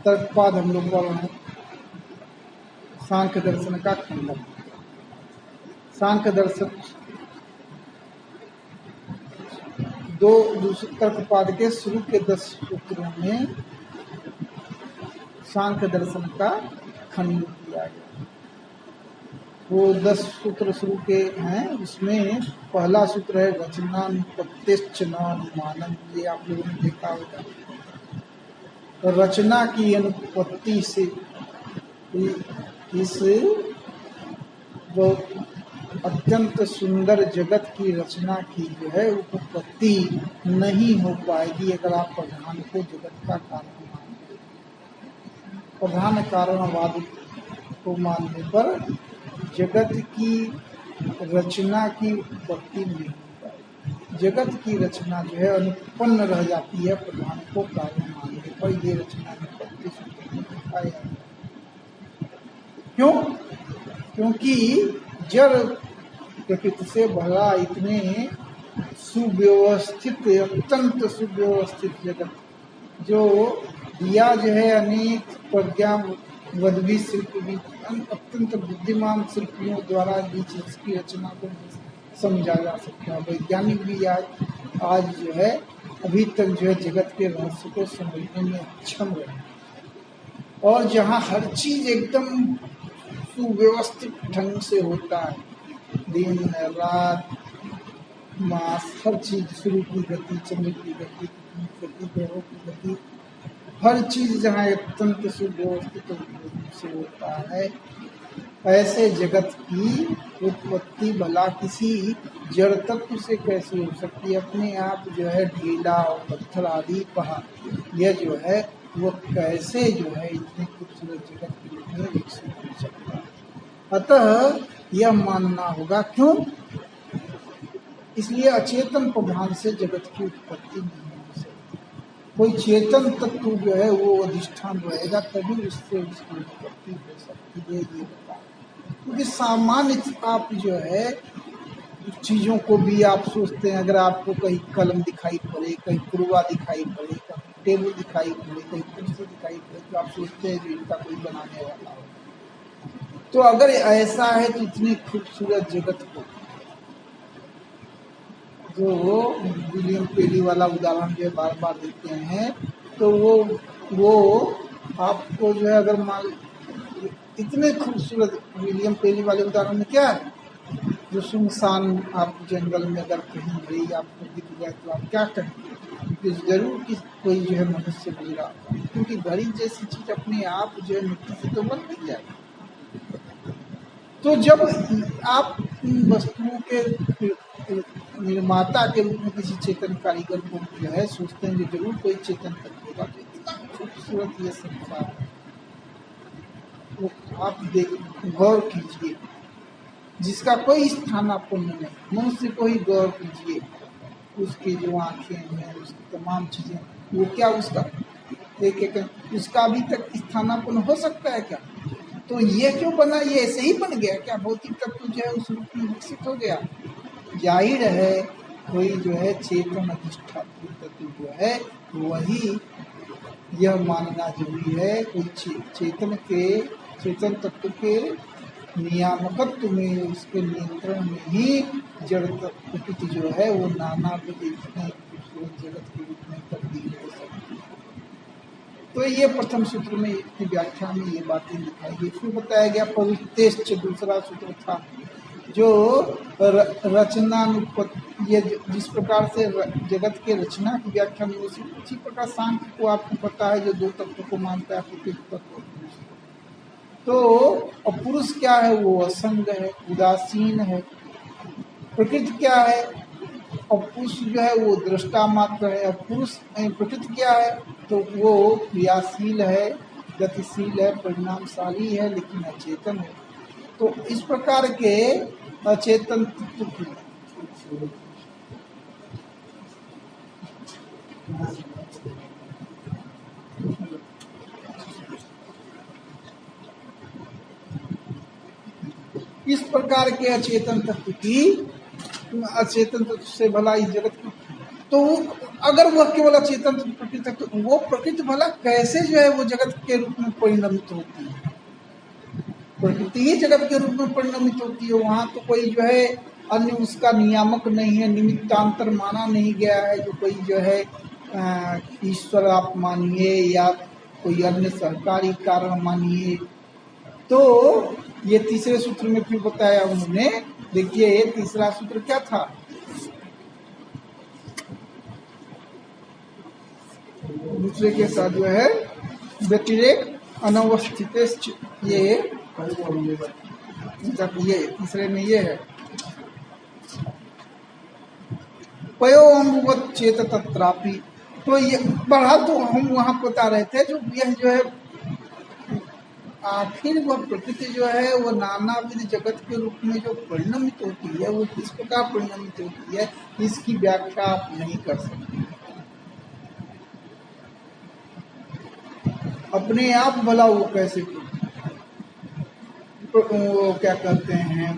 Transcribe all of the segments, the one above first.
तर्कपाद हम लोग पढ़ रहे हैं, सांख्य दर्शन का खंडन। सांख्य दर्शन दूसरे तर्कपाद के शुरू के 10 सूत्रों में सांख्य दर्शन का खंडन किया गया। वो 10 सूत्र शुरू के हैं, उसमें पहला सूत्र है रचनानुपत्तिश्च न अनुमानम्। ये आप लोगों ने देखा होगा, तो रचना की अनुपत्ति से इस जो अत्यंत सुंदर जगत की रचना की जो है उत्पत्ति नहीं हो पाएगी अगर आप प्रधान को जगत का कारण मानते। प्रधान कारणवाद को मानने पर जगत की रचना की उत्पत्ति नहीं हो पाएगी। जगत की रचना जो है अनुपन्न रह जाती है प्रधान को कारण मानने पर। ये रचना अनुपत्ति दिखाया। क्यों? क्योंकि जड़ प्रकृति से भरा इतने सुव्यवस्थित, अत्यंत सुव्यवस्थित जगत जो दिया जो है अनेक प्रज्ञावद्वी शिल्पी, अत्यंत बुद्धिमान शिल्पियों द्वारा भी इसकी रचना को समझा जा सकता है। वैज्ञानिक भी आज जो है अभी तक जो है जगत के रहस्य को समझने में अक्षम रहे। और जहाँ हर चीज एकदम सुव्यवस्थित ढंग से होता है, दिन रात मास, हर चीज, सूर्य की गति, चंद्र की गति, ग्रहों की गति, हर चीज जहाँ अत्यंत सुव्यवस्थित से होता है, ऐसे जगत की उत्पत्ति भला किसी जड़ तत्व से कैसे हो सकती है? अपने आप जो है ढीला और पत्थर आदि पहाड़ यह जो है वो कैसे जो है इतने खूबसूरत जगत के रूप में विकसित हो सकता है? अतः यह मानना होगा। क्यों? इसलिए अचेतन प्रधान से जगत की उत्पत्ति नहीं हो सकती। कोई चेतन तत्व जो है वो अधिष्ठान रहेगा तभी उससे उसकी उत्पत्ति हो सकती है। ये बता, क्योंकि सामान्य आप जो है चीजों को भी आप सोचते हैं, अगर आपको कहीं कलम दिखाई पड़े, कहीं कुरवा दिखाई पड़े, कहीं टेबल दिखाई पड़े, कहीं कुर्सी दिखाई पड़े, तो आप सोचते हैं कि इनका कोई बनाने वाला हो। तो अगर ऐसा है तो इतनी खूबसूरत जगत को, जो विलियम पेली वाला उदाहरण जो बार बार देते हैं, तो वो आपको जो है अगर मान इतने खूबसूरत विलियम पेली वाले उदाहरण में क्या है, जो सुनसान आप जंगल में अगर कहीं गई आपको दिख गया तो आप क्या करेंगे? जरूर कि कोई जो है मनुष्य गुजरा, क्योंकि घड़ी जैसी चीज अपने आप जो है मिट्टी से तो बन नहीं जाएगी। तो जब आप वस्तुओं के निर्माता के रूप में किसी चेतन कारीगर को जो है सोचते हैं कि जरूर कोई चेतन तत्व होगा, तो इतना खूबसूरत ये संसार है, वो आप गौर कीजिए, जिसका कोई स्थानापन्न नहीं। मनुष्य को ही गौर कीजिए, उसकी जो आंखें हैं, उसकी तमाम चीजें, वो क्या उसका एक उसका अभी तक स्थानापन्न हो सकता है क्या? तो ये क्यों बना? ये ऐसे ही बन गया क्या? भौतिक तत्व जो है उस रूप में विकसित हो गया? जाहिर है कोई जो है चेतन अधिष्ठात्री तत्व जो है वही, यह मानना जरूरी है, कोई चेतन तत्व के नियामकत्व में, उसके नियंत्रण में ही जड़ प्रकृति जो है वो नाना खूबसूरत जगत के रूप में तब्दील हो सकती है। तो ये प्रथम सूत्र में इतनी व्याख्या में ये बातें दिखाई गई। फिर बताया गया प्रवृत्तेश्च, दूसरा सूत्र था जो रचनानुपत्ति, ये जिस प्रकार से जगत के रचना की व्याख्या में उसी प्रकार सांख्य को आपको पता है जो दो तत्व को मानता है, प्रकृति तत्व। तो पुरुष क्या है? वो असंग है, उदासीन है। प्रकृति क्या है? और पुरुष जो है वो दृष्टा मात्र है। और पुरुष प्रकृति क्या है? तो वो क्रियाशील है, गतिशील है, परिणामशाली है, लेकिन अचेतन है। तो इस प्रकार के अचेतन तत्व की इस प्रकार के अचेतन तत्व से भला इस जगत की, तो अगर वह केवल अचेतन प्रकृति है तो वो प्रकृति भला कैसे जो है वो जगत के रूप में परिणमित होती है? प्रकृति ही जगत के रूप में परिणमित होती है। वहां तो कोई जो है अन्य उसका नियामक नहीं है, निमित्तांतर माना नहीं गया है जो कोई जो है ईश्वर आप मानिए या कोई अन्य सहकारी कारण मानिए। तो ये तीसरे सूत्र में फिर बताया उन्होंने, देखिए ये तीसरा सूत्र क्या था, दूसरे के साथ जो है व्यतिरेक अनवस्थित, ये तीसरे में ये है पयो अम्बुवत चेत तत्रापि। तो ये बढ़ा तो हम वहां बता रहे थे जो यह जो है आखिर वह प्रकृति जो है वो नानाविध जगत के रूप में जो परिणमित होती है वो किस प्रकार परिणमित होती है इसकी व्याख्या आप नहीं कर सकते। अपने आप भला वो कैसे वो क्या कहते हैं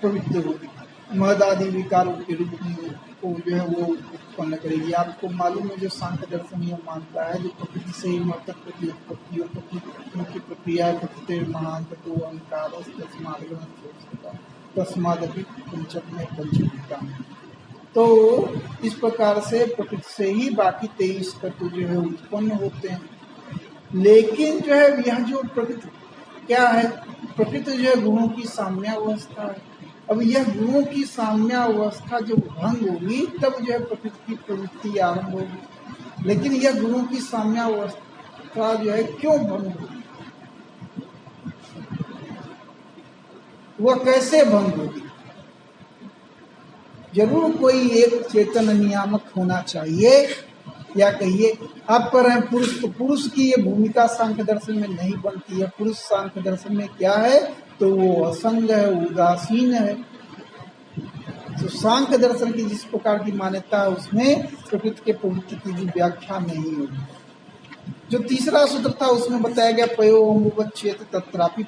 पवित्र होगी, महदादि विकारों के रूप में वो जो है वो उत्पन्न करेगी। आपको मालूम है जो सांख्य दर्शन ये मानता है जो प्रकृति से ही मर्तक प्रति उत्पत्ति और मुख्य प्रक्रिया प्रकृति महान तो अहंकार तस्मादपि पंचम पंचभूता। तो इस प्रकार से प्रकृति से ही बाकी 23 तत्व जो है उत्पन्न होते हैं। लेकिन जो है यह जो प्रकृति क्या है, प्रकृति जो है गुणों की साम्यावस्था है। अब यह गुणों की साम्यावस्था जब भंग होगी तब जो है प्रकृति की प्रवृत्ति आरंभ होगी। लेकिन यह गुणों की साम्यावस्था जो है क्यों भंग होगी, वह कैसे भंग होगी? जरूर कोई एक चेतन नियामक होना चाहिए, या कहिए आप कह रहे हैं पुरुष, तो पुरुष की ये भूमिका सांख्य दर्शन में नहीं बनती है। पुरुष सांख्य दर्शन में क्या है तो वो असंग है, उदासीन है। तो सांख्य दर्शन की जिस प्रकार की मान्यता है उसमें प्रकृति के प्रवृत्ति की भी व्याख्या नहीं होगी। जो तीसरा सूत्र था उसमें बताया गया पयो अमुवच्छेद तत्रापि।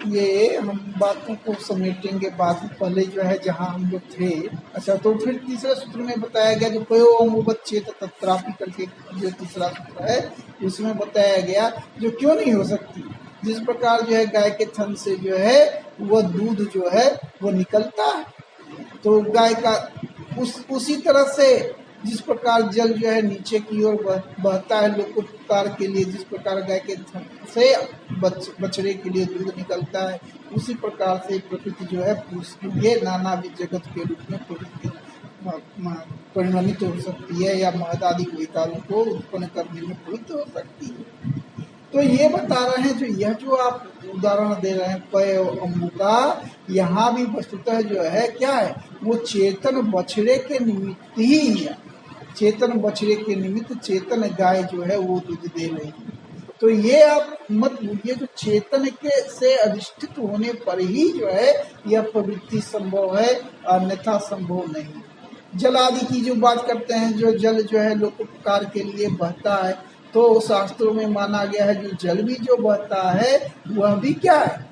ये हम बातों को समेटेंगे बाद में, पहले जो है जहाँ हम लोग थे। अच्छा, तो फिर तीसरे सूत्र में बताया गया जो पयो अमुवच्छेद तत्रापि करके जो तीसरा सूत्र है उसमें बताया गया जो क्यों नहीं हो सकती। जिस प्रकार जो है गाय के थन से जो है वह दूध जो है वो निकलता है, तो गाय का उसी तरह से जिस प्रकार जल जो है नीचे की ओर बहता है लोकोपकार के लिए, जिस प्रकार गाय के थन से बछड़े के लिए दूध निकलता है, उसी प्रकार से प्रकृति जो है पुरुष के लिए नानाविध जगत के रूप में प्रकृति परिणमित हो सकती है या महदादि विकारों को उत्पन्न करने में प्रवृत्त हो सकती है। तो ये बता रहे हैं जो यह जो आप उदाहरण दे रहे हैं पय अम्बु का, यहाँ भी वस्तुतः जो है क्या है वो चेतन बछड़े के निमित्त ही है। चेतन बछड़े के निमित्त चेतन गाय जो है वो दूध दे रही है। तो ये आप मत भूलिए जो चेतन के से अधिष्ठित होने पर ही जो है यह प्रवृत्ति संभव है, अन्यथा संभव नहीं। जल आदि की जो बात करते हैं, जो जल जो है लोकोपकार के लिए बहता है, तो शास्त्रों में माना गया है जो जल भी जो बहता है वह भी क्या है,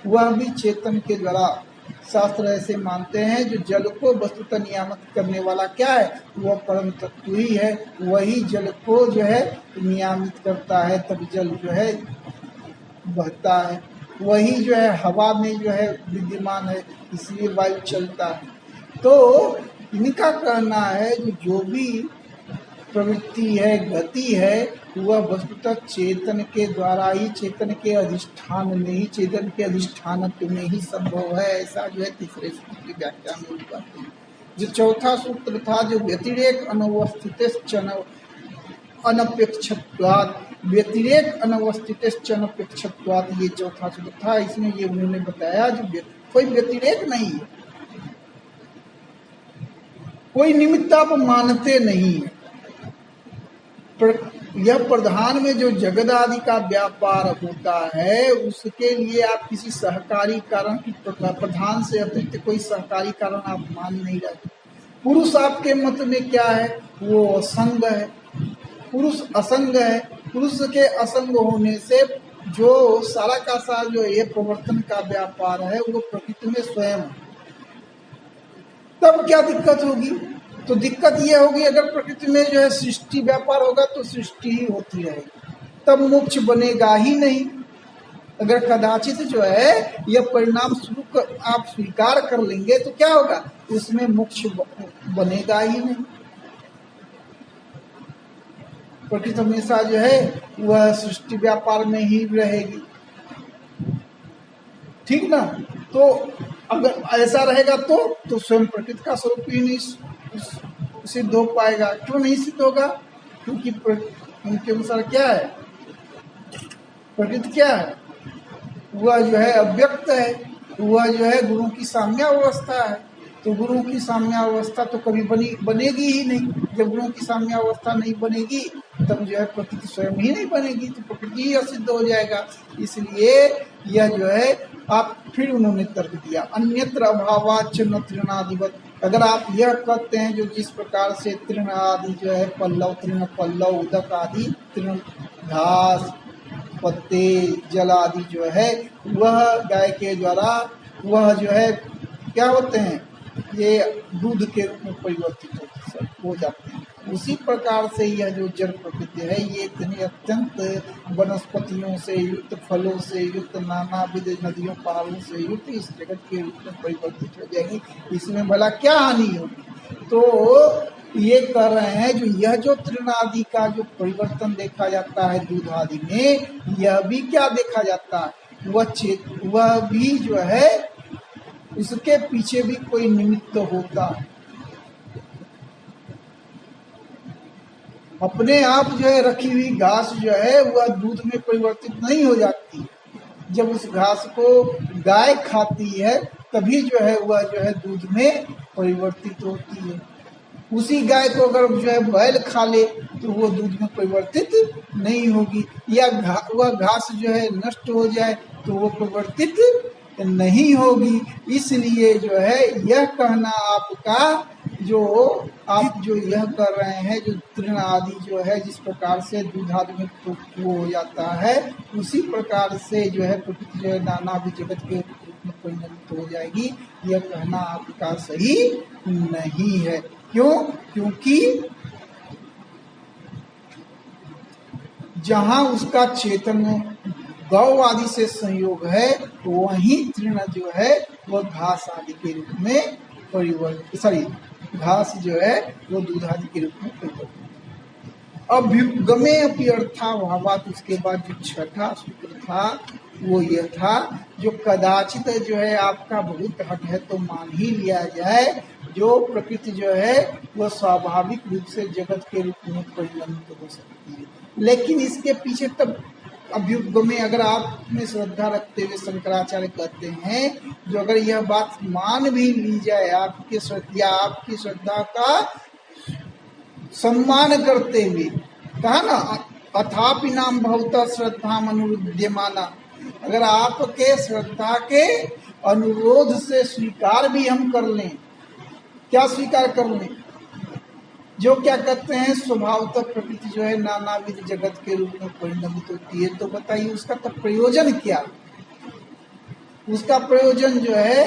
वह भी चेतन के द्वारा। शास्त्र ऐसे मानते हैं जो जल को वस्तुतः नियामक करने वाला क्या है वह परम तत्व ही है, वही जल को जो है नियामित करता है, तब जल जो है बहता है। वही जो है हवा में जो है विद्यमान है, इसलिए वायु चलता है। तो इनका कहना है जो भी प्रवृत्ति है, गति है, वह वस्तुतः चेतन के द्वारा ही, चेतन के अधिष्ठान में ही, चेतन के अधिष्ठान में ही संभव है। ऐसा जो है तीसरे सूत्र की व्याख्या में बताते हैं। जो चौथा सूत्र था जो व्यतिरेक अनवस्थित अनपेक्षत्वात्, व्यतिरेक अनवस्थित अनपेक्षत्वात्, ये चौथा सूत्र था। इसमें ये उन्होंने बताया जो कोई व्यतिरेक नहीं है, कोई निमित्त आप मानते नहीं है। यह प्रधान में जो जगत आदि का व्यापार होता है उसके लिए आप किसी सहकारी कारण की प्रधान से अतिरिक्त कोई सहकारी कारण आप मान नहीं रहे। पुरुष आपके मत में क्या है वो असंग है, पुरुष असंग है। पुरुष के असंग होने से जो सारा का सारा जो ये प्रवर्तन का व्यापार है वो प्रकृति में स्वयं, तब क्या दिक्कत होगी? तो दिक्कत ये होगी, अगर प्रकृति में जो है सृष्टि व्यापार होगा तो सृष्टि ही होती रहेगी, तब मोक्ष बनेगा ही नहीं। अगर कदाचित जो है यह परिणाम आप स्वीकार कर लेंगे तो क्या होगा, उसमें मोक्ष बनेगा ही नहीं। प्रकृति हमेशा जो है वह सृष्टि व्यापार में ही रहेगी, ठीक ना। तो अगर ऐसा रहेगा तो स्वयं प्रकृति का स्वरूप ही नहीं सिद्ध हो पाएगा। क्यों नहीं सिद्ध होगा, क्योंकि उनके अनुसार क्या है, प्रकृति क्या है, वह जो है अव्यक्त है, वह जो है गुरु की साम्यावस्था है। तो गुरु की साम्यावस्था तो कभी बनेगी ही नहीं। जब गुरु की साम्यावस्था नहीं बनेगी तब जो है प्रकृति स्वयं ही नहीं बनेगी, तो प्रकृति ही असिद्ध हो जाएगा। इसलिए यह जो है आप फिर उन्होंने तर्क दिया, अन्यत्र अभावाच न तृणादिवत। अगर आप यह कहते हैं जो जिस प्रकार से तृण आदि जो है पल्लव, तृण पल्लव, उदक आदि, तृण घास पत्ते जल आदि जो है वह गाय के द्वारा वह जो है क्या होते हैं, ये दूध के रूप में परिवर्तित हो जाते हैं, उसी प्रकार से यह जो जड़ प्रकृति है ये इतनी अत्यंत वनस्पतियों से युक्त, फलों से युक्त, नानाविध नदियों पहाड़ों से युक्त इस जगत के रूप में परिवर्तित हो जाएगी। इसमें भला क्या हानि होगी। तो ये कर रहे हैं जो यह जो तृण आदि का जो परिवर्तन देखा जाता है दूध आदि में, यह भी क्या देखा जाता है, वह भी जो है उसके पीछे भी कोई निमित्त होता है। अपने आप जो है रखी हुई घास जो है वह दूध में परिवर्तित नहीं हो जाती। जब उस घास को गाय खाती है तभी जो है वह जो है दूध में परिवर्तित होती है। उसी गाय को अगर जो है बैल खा ले तो वो दूध में परिवर्तित नहीं होगी, या वह घास जो है नष्ट हो जाए तो वो परिवर्तित नहीं होगी। इसलिए जो है यह कहना आपका जो आप जो यह कर रहे हैं जो तृण आदि जो है जिस प्रकार से दूध आदि में वो हो जाता है, उसी प्रकार से जो है प्रकृति जो है नाना भी जगत के रूप में परिणत हो जाएगी, यह कहना आपका सही नहीं है। क्यों, क्योंकि जहां उसका चेतन गौ आदि से संयोग है वहीं तृण जो है वह घास आदि के रूप में परिवर्तित, घास जो है वो दूध आदि के रूप में परिवर्तित। अभ्युगमे अपि अर्थाभावात्, उसके बाद जो छठा सूत्र था वो यह था जो कदाचित जो है आपका बहुत हट है तो मान ही लिया जाए, जो प्रकृति जो है वह स्वाभाविक रूप से जगत के रूप में परिणत हो सकती है। लेकिन इसके पीछे तब अभ्युग में अगर आप में श्रद्धा रखते हुए शंकराचार्य कहते हैं जो अगर यह बात मान भी ली जाए आपकी श्रद्धा का सम्मान करते हुए, कहा ना अथापि नाम भवता श्रद्धा अनुरुध्यमाना, अगर आपके श्रद्धा के अनुरोध से स्वीकार भी हम कर लें, क्या स्वीकार कर लें, जो क्या कहते हैं स्वभावतः प्रकृति जो है नानाविध जगत के रूप में परिणमित होती है, तो बताइए उसका तो प्रयोजन क्या, उसका प्रयोजन जो है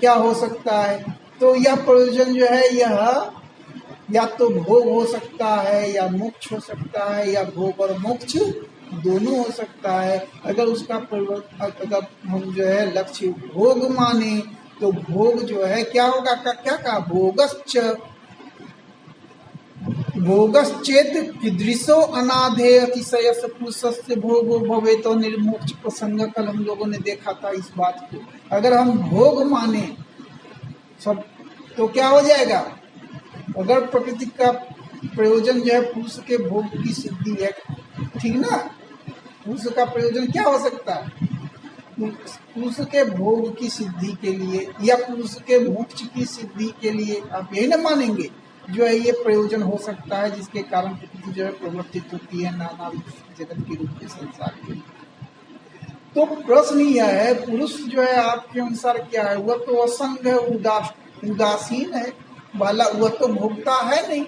क्या हो सकता है। तो यह प्रयोजन जो है यह या तो भोग हो सकता है या मोक्ष हो सकता है, या भोग और मोक्ष दोनों हो सकता है। अगर उसका अगर हम जो है लक्ष्य भोग माने तो भोग जो है क्या होगा, क्या कहा, भोगश्चेत कीदृशो अनाधे अतिशयस पुरुषस्य भोगो भवे तो निर्मोक्ष प्रसंग, कल हम लोगों ने देखा था इस बात को। अगर हम भोग माने सब तो क्या हो जाएगा, अगर प्रकृति का प्रयोजन जो है पुरुष के भोग की सिद्धि है, ठीक ना, पुरुष का प्रयोजन क्या हो सकता है, पुरुष के भोग की सिद्धि के लिए या पुरुष के मोक्ष की सिद्धि के लिए, आप यही ना मानेंगे जो है ये प्रयोजन हो सकता है जिसके कारण प्रकृति जो है प्रवर्तित होती है नाना जगत के रूप में संसार के। तो प्रश्न यह है पुरुष जो है आपके अनुसार क्या है, वह तो असंग है, उदासीन है, भला वह तो भोगता है नहीं,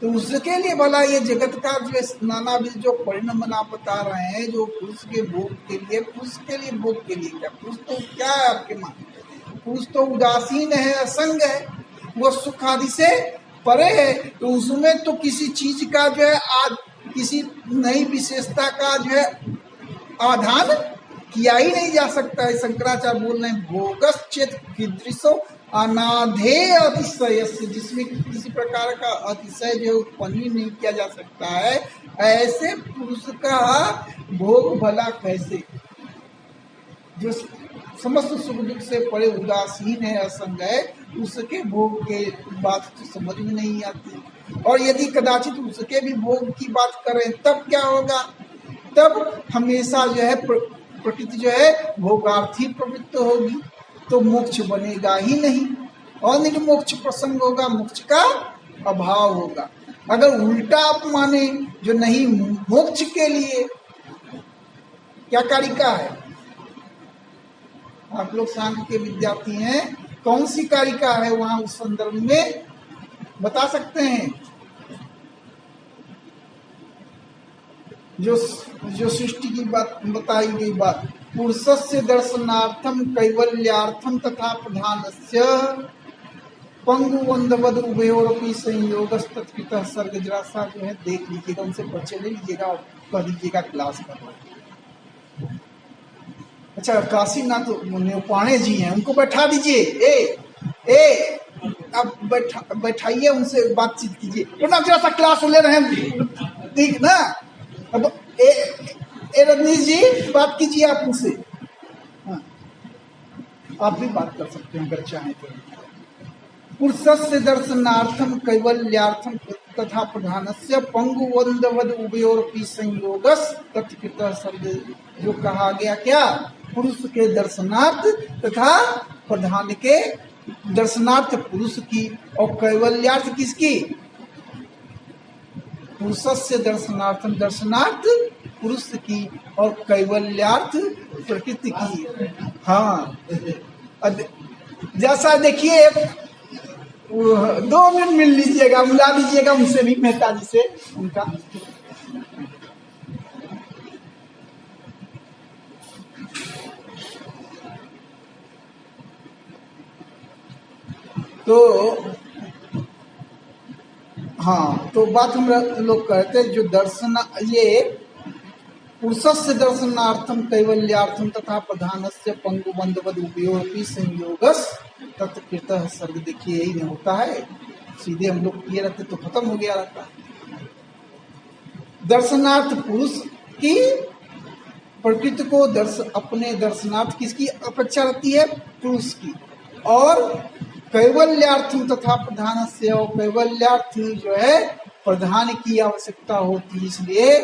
तो उसके लिए भला ये जगत का जो नानाविध जो परिणाम आप बता रहे हैं जो पुरुष के भोग के लिए, पुरुष के लिए भोग के लिए क्या, पुरुष तो क्या है आपके मान, पुरुष तो उदासीन है, असंग है, वो सुख आदि से परे है। तो उसमें तो किसी चीज का जो है किसी नई विशेषता का जो है आधान किया ही नहीं जा सकता है। शंकराचार्य बोल रहे हैं भोगश्चेत कीदृशो अनाधेय अतिशय, जिसमें किसी प्रकार का अतिशय जो उत्पन्न ही नहीं किया जा सकता है, ऐसे पुरुष का भोग भला कैसे, जो समस्त सुख दुख से परे उदासीन है, असंग है, उसके भोग के बात तो समझ में नहीं आती। और यदि कदाचित उसके भी भोग की बात करें तब क्या होगा, तब हमेशा जो है प्रकृति जो है भोगार्थी प्रवृत्त होगी, तो मोक्ष बनेगा ही नहीं, और निर्मोक्ष प्रसंग होगा, मोक्ष का अभाव होगा। अगर उल्टा आप माने जो नहीं मोक्ष के लिए क्या कारिका है, आप लोग सांख्य के विद्यार्थी हैं, कौन सी कारिका है वहां उस संदर्भ में बता सकते हैं? जो सृष्टि की बात बताई गई बात, पुरुषस्य दर्शनार्थम कैवल्यार्थम तथा प्रधानस्य पंगुवंदवद उभयोरपि संयोगस्तत्कृतः सर्ग। जरा सा जो है देख लीजिएगा, उनसे परिचय ले लीजिएगा और कह दीजिएगा क्लास कर रहा है। अच्छा, काशीनाथ नेपाणे जी हैं, उनको बैठा दीजिए। ए अब बैठाइए, उनसे बातचीत कीजिए। प्रणाम, जरा सा क्लास ले रहे हैं, ठीक ना? अब रजनीश जी बात कीजिए आप उनसे। हाँ, आप भी बात कर सकते हैं अगर चाहें तो। पुरुषस्य दर्शनार्थम कैवल्यार्थम तथा प्रधानस्य पंगुवंदवद उभयोरपि संयोगस तत्कृतः सर्ग। जो कहा गया क्या, पुरुष के दर्शनार्थ तथा प्रधान के दर्शनार्थ पुरुष की, और कैवल्यार्थ किसकी? पुरुषस्य दर्शनार्थम, दर्शनार्थ पुरुष की, और कैवल्यार्थ प्रकृति की। हाँ, जैसा देखिए 2 मिनट मिल लीजिएगा, मिला लीजिएगा उनसे भी, मेहता जी से उनका। तो हाँ, तो बात हम लोग कहते हैं जो दर्शन, ये पुरुषस्य दर्शनार्थम कैवल्यार्थम तथा प्रधानस्य पंगुबंधवद उभयोरपि संयोगस तत्कृतः सर्ग। देखिए यही नहीं होता है, सीधे हम लोग किए रहते तो खत्म हो गया रहता। दर्शनार्थ पुरुष की, प्रकृति को अपने दर्शनार्थ किसकी अपेक्षा रहती है? पुरुष की। और कैवल्यार्थम तथा प्रधान से, और कैवल्यार्थ जो है प्रधान की आवश्यकता होती है, इसलिए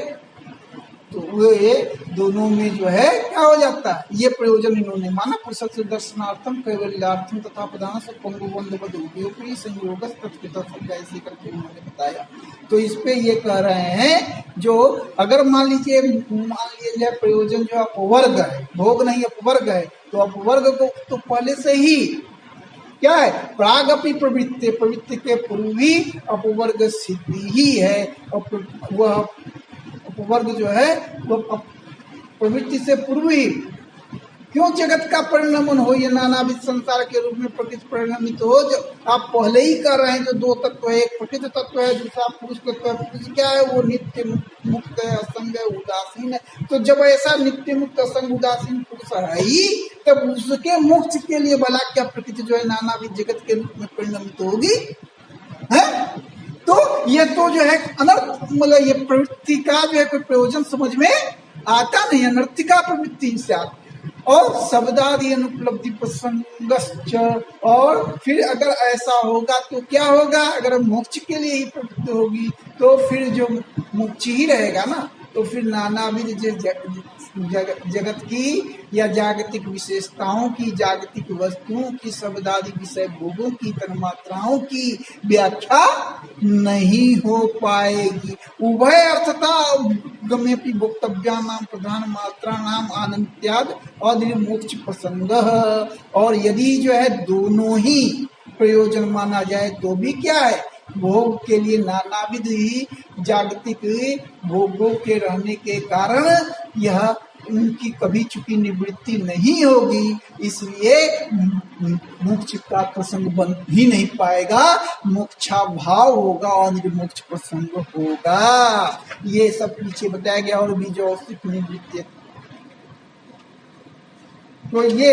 तो वे दोनों में जो है क्या हो जाता है, ये प्रयोजन इन्होंने माना। पुरुषस्य दर्शनार्थम कैवल्यार्थम तथा प्रधान से पंगुबंधवद उभयोरपि संयोगस तत्कृतः सर्ग, ऐसे करके उन्होंने बताया। तो इस पे ये कह रहे हैं, जो अगर मान लीजिए प्रयोजन जो अपवर्ग है, भोग नहीं अपवर्ग है, तो अपवर्ग को तो पहले से ही क्या है, प्रागपि प्रवृत्ति, प्रवृत्ति के पूर्व ही अपवर्ग सिद्धि ही है। और वह अपवर्ग जो है वह प्रवृत्ति से पूर्व ही, क्यों जगत का परिणमन हो, ये नानाविध संसार के रूप में प्रकृति परिणमित हो। जो आप पहले ही कर रहे हैं, जो 2 तत्व है, एक प्रकृति तत्व है, दूसरा पुरुष तत्व है। पुरुष क्या है, वो नित्य मुक्त है, असंग है, उदासीन है। तो जब ऐसा नित्य मुक्त असंग उदासीन पुरुष है ही, तब उसके मोक्ष के लिए भला क्या प्रकृति जो है नानाविध जगत के रूप में परिणमित होगी है? तो ये तो जो है अनर्थ, मतलब ये प्रवृत्ति का जो है कोई प्रयोजन समझ में आता नहीं, अनर्थिका प्रवृत्ति से आता। और शब्दादि अनुपलब्धि प्रसंगश्च, और फिर अगर ऐसा होगा तो क्या होगा, अगर मोक्ष के लिए ही प्रवृत्ति होगी तो फिर जो मोक्ष ही रहेगा ना, तो फिर नानाविध जगत की या जागतिक विशेषताओं की, जागतिक वस्तुओं की, शब्दादि विषय भोगों की, तन्मात्राओं की व्याख्या नहीं हो पाएगी। उभय अर्थता गम्यपि भोक्तव्या नाम प्रधान मात्रा नाम आनंत्याद और मोक्ष प्रसंग। और यदि जो है दोनों ही प्रयोजन माना जाए तो भी क्या है, भोग के लिए नानाविध ही जागतिक भोगों के रहने के कारण यह उनकी कभी चूंकि निवृत्ति नहीं होगी, इसलिए मोक्ष का प्रसंग बन ही नहीं पाएगा, मोक्षा भाव होगा और निर्मोक्ष प्रसंग होगा। ये सब पीछे बताया गया। और बीजोस्तिक निवृत्ति, तो ये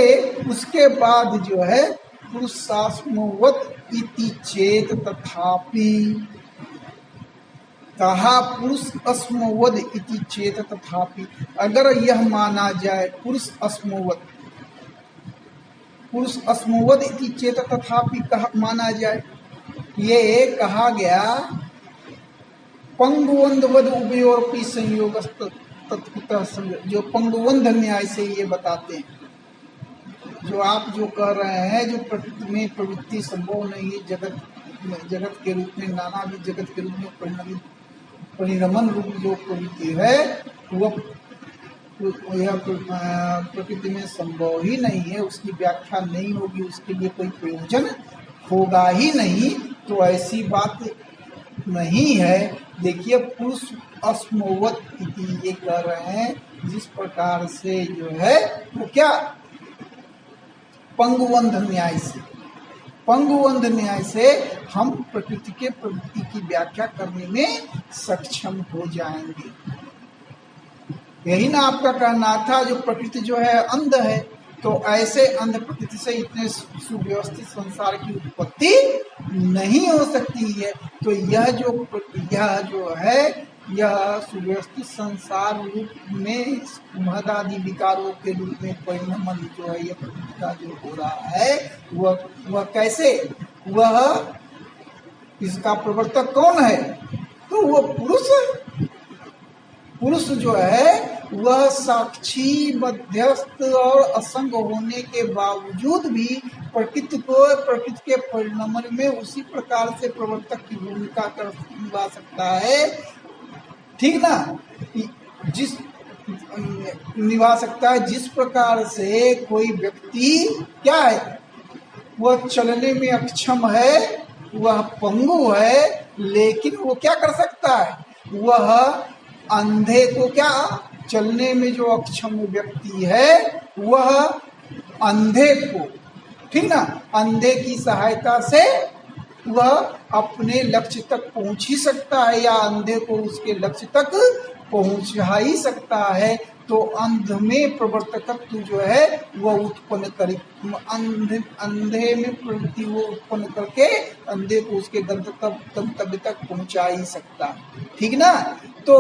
उसके बाद जो है पुरुषास्मवत इति चेत तथापि कहा, पुरुष अस्मवद इति चेत तथापि, अगर यह माना जाए पुरुष अस्मवद इति चेत तथापि कहा माना जाए, ये कहा गया पंगुवंधवद उभयोरपि संयोग तत्कुतः संग, जो पंगुवंध न्याय से ये बताते हैं। जो आप जो कह रहे हैं, जो प्रकृति में प्रवृत्ति संभव नहीं है, जगत के रूप में, नाना भी जगत के रूप में परिणमन रूप जो प्रवृत्ति है, वह प्रकृति में संभव ही नहीं है, उसकी व्याख्या नहीं होगी, उसके लिए कोई प्रयोजन होगा ही नहीं। तो ऐसी बात नहीं है। देखिए, पुरुष अस्मवत इति ये कह रहे हैं, जिस प्रकार से जो है वो क्या पंगुवंध न्याय से हम प्रकृति के प्रवृत्ति की व्याख्या करने में सक्षम हो जाएंगे। यही ना आपका कहना था, जो प्रकृति जो है अंध है, तो ऐसे अंध प्रकृति से इतने सुव्यवस्थित संसार की उत्पत्ति नहीं हो सकती है। तो यह जो है यह सुव्यवस्थित संसार रूप में महदादि विकारों के रूप में परिणमन जो है, यह प्रकृति का जो हो रहा है, वह कैसे, वह इसका प्रवर्तक कौन है? तो वह पुरुष जो है वह साक्षी, मध्यस्थ और असंग होने के बावजूद भी प्रकृति के परिणमन में उसी प्रकार से प्रवर्तक की भूमिका कर निभा सकता है। ठीक ना? निभा सकता है। जिस प्रकार से कोई व्यक्ति क्या है, वह चलने में अक्षम है, वह पंगु है, लेकिन वो क्या कर सकता है, वह अंधे को क्या, चलने में जो अक्षम व्यक्ति है वह अंधे को, ठीक ना, अंधे की सहायता से वह अपने लक्ष्य तक पहुंच ही सकता है, या अंधे को उसके लक्ष्य तक पहुंचा ही सकता है। तो अंध में प्रवर्तकत्व जो है वह उत्पन्न करे, अंधे में प्रवृत्ति वो उत्पन्न करके अंधे को उसके गंतव्य तक पहुंचा ही सकता, ठीक ना। तो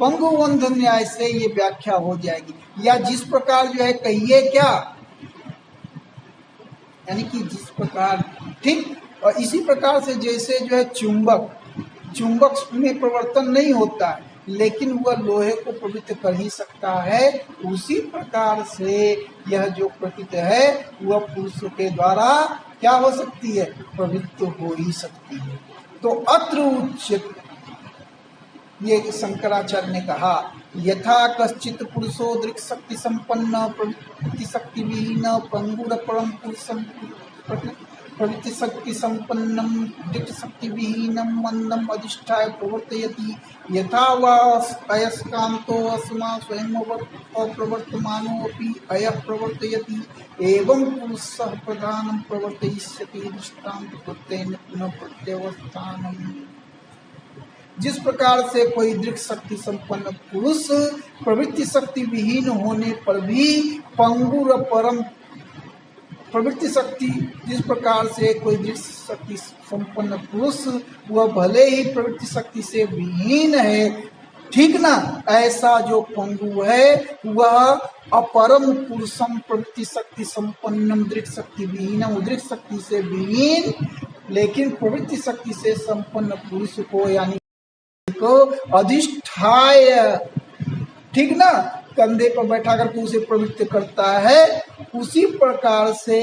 पंगुवंध न्याय से ये व्याख्या हो जाएगी। या जिस प्रकार जो है, कहिए क्या, यानी कि जिस प्रकार, ठीक, और इसी प्रकार से जैसे जो है चुंबक में परिवर्तन नहीं होता है, लेकिन वह लोहे को प्रवृत्त कर ही सकता है, उसी प्रकार से यह जो प्रकृति है वह पुरुष के द्वारा क्या हो सकती है, प्रवृत्त हो ही सकती है। तो अत्र उच्च, ये शंकराचार्य ने कहा, यथा कश्चित पुरुषो दृक् शक्ति संपन्न प्रवृत्ति शक्ति विहीन पंगुर परम पुरुषम प्रवृत्ति शक्ति संपन्नम दृक् शक्ति विहीनम मंदम अधिष्ठाय प्रवर्तयति, यथा वा अयस्कांतो अस्मा स्वयं अप्रवर्तमानो अपि अयः प्रवर्तयति, एवं पुरुषः प्रधानं प्रवर्तयिष्यति दृष्टान्त प्रत्ययेन पुनः प्रत्यवस्थानम्। जिस प्रकार से कोई दृक् शक्ति संपन्न पुरुष प्रवृत्ति शक्ति विहीन होने पर भी पंगुर परम प्रवृत्ति शक्ति, जिस प्रकार से कोई दृक् शक्ति संपन्न पुरुष वह भले ही प्रवृत्ति शक्ति से विहीन है, ठीक ना, ऐसा जो पंगु है वह अपरम पुरुषम प्रवृत्ति शक्ति संपन्नम दृक् शक्ति विहीनम, दृक् शक्ति से विहीन लेकिन प्रवृत्ति शक्ति से संपन्न पुरुष को, यानी को अधिष्ठाय, ठीक ना, कंधे पर बैठा करके उसे प्रवृत्त करता है। उसी प्रकार से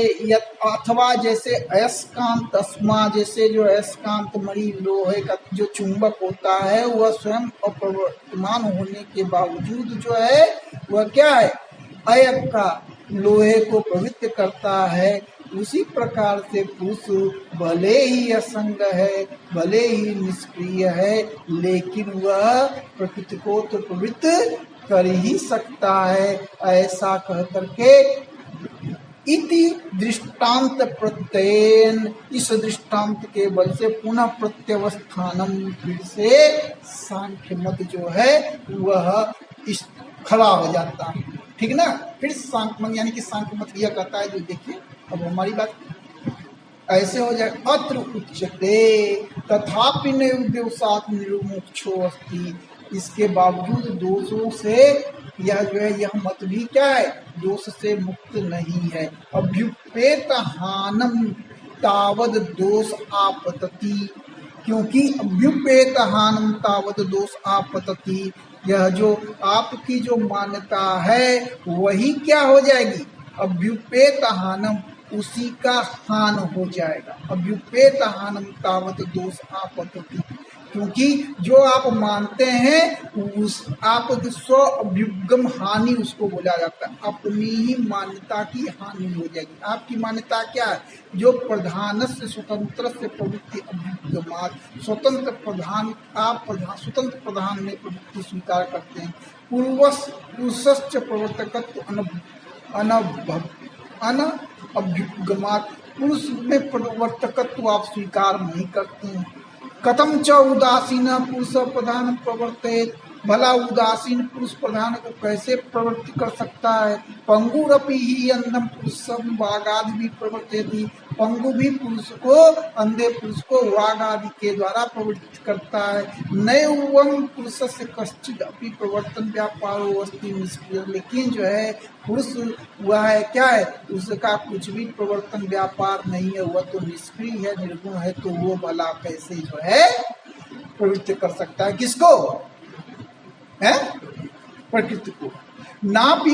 अथवा जैसे अयस्कांत अस्मा, जैसे जो अयस्कांत मणि लोहे का जो चुंबक होता है वह स्वयं अप्रवर्तमान होने के बावजूद जो है वह क्या है, अयक का लोहे को प्रवृत्त करता है। उसी प्रकार से पुरुष भले ही असंग है, भले ही निष्क्रिय है, लेकिन वह प्रकृति को तो प्रवृत्त कर ही सकता है। ऐसा कह करके इति दृष्टांत प्रत्ययन, इस दृष्टांत के बल से पुनः प्रत्यवस्थानम, फिर से सांख्य मत जो है वह इस खड़ा हो जाता है। ठीक ना। फिर सांख्य मत यानी कि सांख्य मत यह कहता है, जो देखिए अब हमारी बात ऐसे हो जाए। अत्र उच्यते तथापि नैवद्योषात् निरुमुक्षो अस्ति, इसके बावजूद दोषों से यह जो है यह मत भी क्या है, दोष से मुक्त नहीं है। अभ्युपेत हानम तावद दोष आपतति, क्योंकि अभ्युपेत हानम तावद दोष आपतति, यह जो आपकी जो मान्यता है वही क्या हो जाएगी, अभ्युपेत हानम, उसी का हान हो जाएगा। अभ्युपेत हानम तावत दोष आपतति, क्योंकि जो आप मानते हैं उस आप स्व अभ्युगम हानि उसको बोला जाता है। अपनी ही मान्यता की हानि हो जाएगी। आपकी मान्यता क्या है, जो प्रधान से स्वतंत्र से प्रवृत्ति अभ्युगमात, स्वतंत्र प्रधान, आप प्रधान स्वतंत्र प्रधान में प्रवृत्ति स्वीकार करते हैं। पुरुषश्च प्रवर्तकत्व अभ्युगमात, पुरुष में प्रवर्तकत्व आप स्वीकार नहीं करते हैं। कथम च उदासीन पुरुष प्रधान प्रवर्तित, भला उदासीन पुरुष प्रधान को कैसे प्रवृत्ति कर सकता है। पंगुरपि ही अंधम पुरुषम वागादि भी प्रवर्तित, पंगु भी पुरुष को, अंधे पुरुष को वाग आदि के द्वारा प्रवृत्ति करता है। नैवं पुरुष से कश्चित अपनी प्रवर्तन व्यापारो अस्ति निष्क्रिय, लेकिन जो है पुरुष वह है क्या है, उसका कुछ भी प्रवर्तन व्यापार नहीं है, वह तो निष्क्रिय है, निर्गुण है, तो वो भला कैसे जो है प्रवृत्ति कर सकता है, किसको है, प्रकृति को। ना भी